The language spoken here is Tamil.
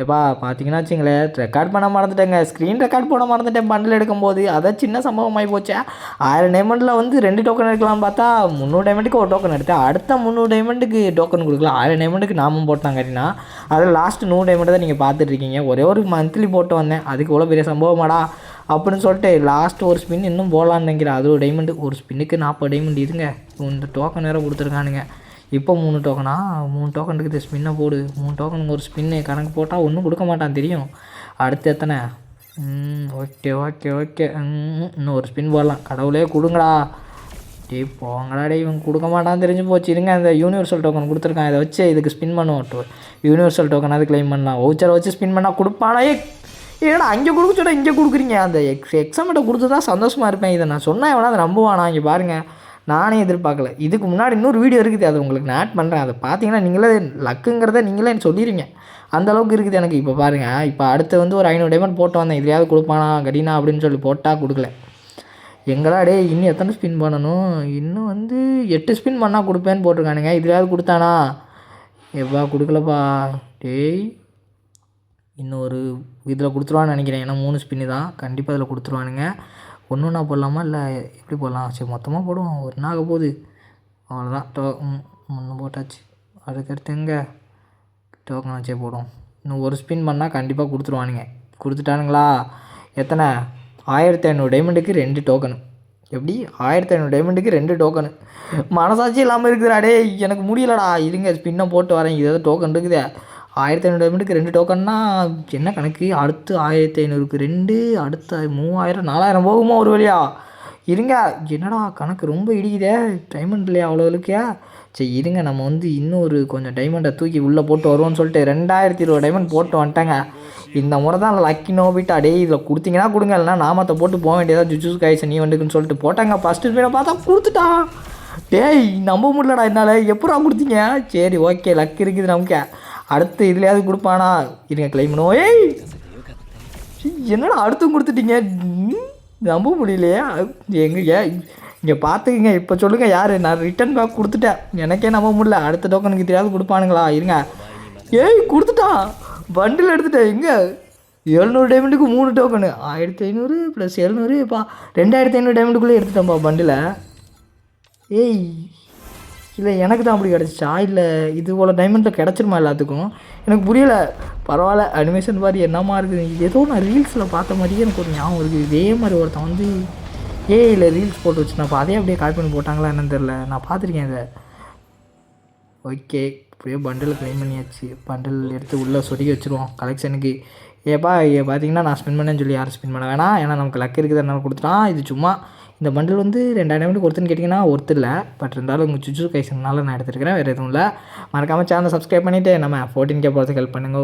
எப்பா பார்த்தீங்கன்னா வச்சுங்களேன், ரெக்கார்ட் பண்ண மறந்துட்டேங்க. ஸ்க்ரீன் ரெக்கார்ட் பண்ண மறந்துட்டேன் பண்டில் எடுக்கும்போது. அதான் சின்ன சம்பவம் ஆகி போச்சே. 1000 டைமண்டில் வந்து 2 டோக்கன் எடுக்கலாம்னு பார்த்தா 300 டைமண்டுக்கு ஒரு டோக்கன் எடுத்தேன். அடுத்த 300 டைமண்டுக்கு டோக்கன் கொடுக்கலாம். 1000 டைமண்டுக்கு நாமும் போட்டாங்க அப்படின்னா அதில் லாஸ்ட் 100 டைமண்ட் தான் நீங்கள் பார்த்துட்ருக்கீங்க. ஒரே ஒரு மந்த்லி போட்டு வந்தேன். அதுக்கு இவ்வளோ பெரிய சம்பவமாடா அப்படின்னு சொல்லிட்டு லாஸ்ட் ஒரு ஸ்பின் இன்னும் போகலான்னு நினைக்கிறேன். அது ஒரு டைமண்டு, ஒரு ஸ்பின்னுக்கு 40 டைமண்ட் இருங்க. இந்த டோக்கன் வேறு கொடுத்துருக்கானுங்க. இப்போ 3 டோக்கனா, 3 டோக்கன் இருக்குது. ஸ்பின்னை போடு. 3 டோக்கனுக்கு ஒரு ஸ்பின்னு கணக்கு போட்டால் ஒன்றும் கொடுக்க மாட்டான் தெரியும். அடுத்து எத்தனை? Okay okay okay. இன்னும் ஒரு ஸ்பின் போடலாம். கடவுளே கொடுங்கடா. போங்கடா இவங்க கொடுக்க மாட்டான்னு தெரிஞ்சு போச்சு. இருங்க, அந்த யூனிவர்சல் டோக்கன் கொடுத்துருக்கான். இதை வச்சு இதுக்கு ஸ்பின் பண்ணுவோம். யூனிவர்சல் டோக்கன் அது கிளைம் பண்ணலாம். வவுச்சரை வச்சு ஸ்பின் பண்ணால் கொடுப்பானே. ஏன்னா அங்கே கொடுக்க சொன்னால் இங்கே கொடுக்குறீங்க. அந்த எக்ஸாமெண்ட்டை கொடுத்து தான் சந்தோஷமாக இருப்பேன். இதை நான் சொன்னால் எவனா அதை நம்புவானா? இங்கே பாருங்கள், நானே எதிர்பார்க்கல. இதுக்கு முன்னாடி இன்னொரு வீடியோ இருக்குது, அது உங்களுக்கு நான் ஆட் பண்ணுறேன். அதை பார்த்தீங்கன்னா நீங்களே லக்குங்கிறத நீங்களே சொல்லிடுங்க. அந்தளவுக்கு இருக்குது எனக்கு. இப்போ பாருங்கள், இப்போ அடுத்து வந்து ஒரு 500 டைமண்ட் போட்டு வந்தேன். இதுலையாவது கொடுப்பானா கடினா அப்படின்னு சொல்லி போட்டால் கொடுக்கல. எங்கடா டே, இன்னும் எத்தனை ஸ்பின் பண்ணணும்? இன்னும் வந்து 8 ஸ்பின் பண்ணால் கொடுப்பேன்னு போட்டிருக்கானுங்க. இதுலையாவது கொடுத்தானா? எப்பா கொடுக்கலப்பா. டேய், இன்னும் ஒரு இதில் கொடுத்துருவான்னு நினைக்கிறேன். ஏன்னா 3 ஸ்பின்னு தான். கண்டிப்பாக இதில் கொடுத்துருவானுங்க. ஒன்று ஒன்றா போடலாமா இல்லை எப்படி போடலாம்? சரி மொத்தமாக போடுவோம். ஒரு நாக போகுது, அவ்வளோதான். ஒன்று போட்டாச்சு. அதுக்கடுத்து எங்கே டோக்கன் வச்சே போடுவோம். இன்னும் ஒரு ஸ்பின் பண்ணால் கண்டிப்பாக கொடுத்துருவானுங்க. கொடுத்துட்டானுங்களா? எத்தனை? 1500 டைமண்டுக்கு 2 டோக்கனு. எப்படி 1500 டைமண்டுக்கு 2 டோக்கனு? மனசாட்சி இல்லாமல் இருக்குதுடா டே. எனக்கு முடியலடா. இருங்க, ஸ்பின்னை போட்டு வரேன். இது ஏதோ டோக்கன் இருக்குதே. 1500 டைமண்டுக்கு 2 டோக்கன்னா என்ன கணக்கு? அடுத்து 1500க்கு 2, அடுத்த 3000 4000 போகுமா ஒரு வழியா? இருங்க, என்னடா கணக்கு ரொம்ப இடிக்குதே. டைமண்ட் இல்லையா அவ்வளோ இருக்கா? சரி இருங்க, நம்ம வந்து இன்னொரு கொஞ்சம் டைமண்டை தூக்கி உள்ளே போட்டு வருவோம்னு சொல்லிட்டு 2020 டைமண்ட் போட்டு வந்துட்டாங்க. இந்த முறை தான் லக்கி நோபிட்டா. டே இதில் கொடுத்தீங்கன்னா கொடுங்க, இல்லைனா நாமத்தை போட்டு போக வேண்டியதாக ஜுஜுஸ் காய்ஸ் நீ வந்துக்குன்னு சொல்லிட்டு போட்டாங்க. ஃபஸ்ட்டு ஸ்பின்னை பார்த்தா கொடுத்துட்டான். டேய் நம்ப முடியலடா என்னால். எப்படா கொடுத்தீங்க? சரி ஓகே, லக் இருக்குது நமக்கு. அடுத்து இதுலையாவது கொடுப்பானா? இருங்க கிளைம் பண்ணுவோம். ஏய் என்னடா அடுத்தும் கொடுத்துட்டீங்க? நம்ப முடியலையே. எங்க இங்கே பார்த்துக்குங்க. இப்போ சொல்லுங்கள் யார்? நான் ரிட்டன் பேக் கொடுத்துட்டேன். எனக்கே நம்ப முடியல. அடுத்த டோக்கனுக்கு தெரியாது கொடுப்பானுங்களா? இருங்க. ஏய் கொடுத்துட்டான். பண்டில் எடுத்துட்டேன். எங்கே 700 டைமண்டுக்கு 3 டோக்கனு. 1500 + 700 இப்போ 2500 டைமண்டுக்குள்ளே எடுத்துட்டேன்ப்பா பண்டில். ஏய் இல்லை எனக்கு தான் அப்படி கிடச்சிச்சா? இல்லை இது போல் டைமண்டில் கிடச்சிருமா எல்லாத்துக்கும்? எனக்கு புரியலை. பரவாயில்ல, அனிமேஷன் மாதிரி என்னமா இருக்குது. ஏதோ நான் ரீல்ஸில் பார்த்த மாதிரியே எனக்கு ஒரு ஞாபகம் இருக்குது. இதே மாதிரி ஒருத்தன் வந்து இல்லை ரீல்ஸ் போட்டு வச்சுருந்தப்போ அதே அப்படியே கால் பண்ணி போட்டாங்களா என்னன்னு தெரில. நான் பார்த்துருக்கேன் இதை. ஓகே, இப்படியே பண்டில் க்ளைம் பண்ணியாச்சு. பண்டில் எடுத்து உள்ளே சொருகி வச்சுருவோம் கலெக்ஷனுக்கு. பார்த்தீங்கன்னா நான் ஸ்பின் பண்ணேன்னு சொல்லி யாரும் ஸ்பின் பண்ண வேணாம். ஏன்னா நமக்கு லக் இருக்குது, அதனால கொடுத்துட்டான். இது சும்மா இந்த பண்டில் வந்து 2000 ஒருத்தன்னு கேட்டிங்கன்னா ஒருத்தர் இல்லை. பட் இருந்தாலும் உங்கள் ஜுஜுட்சு கைசனால நான் எடுத்துருக்கிறேன். வேறு எதுவும் இல்லை. மறக்காமல் சேனலை சப்ஸ்கிரைப் பண்ணிவிட்டு நம்ம 14K போகிறதுக்கு ஹெல்ப் பண்ணுங்க.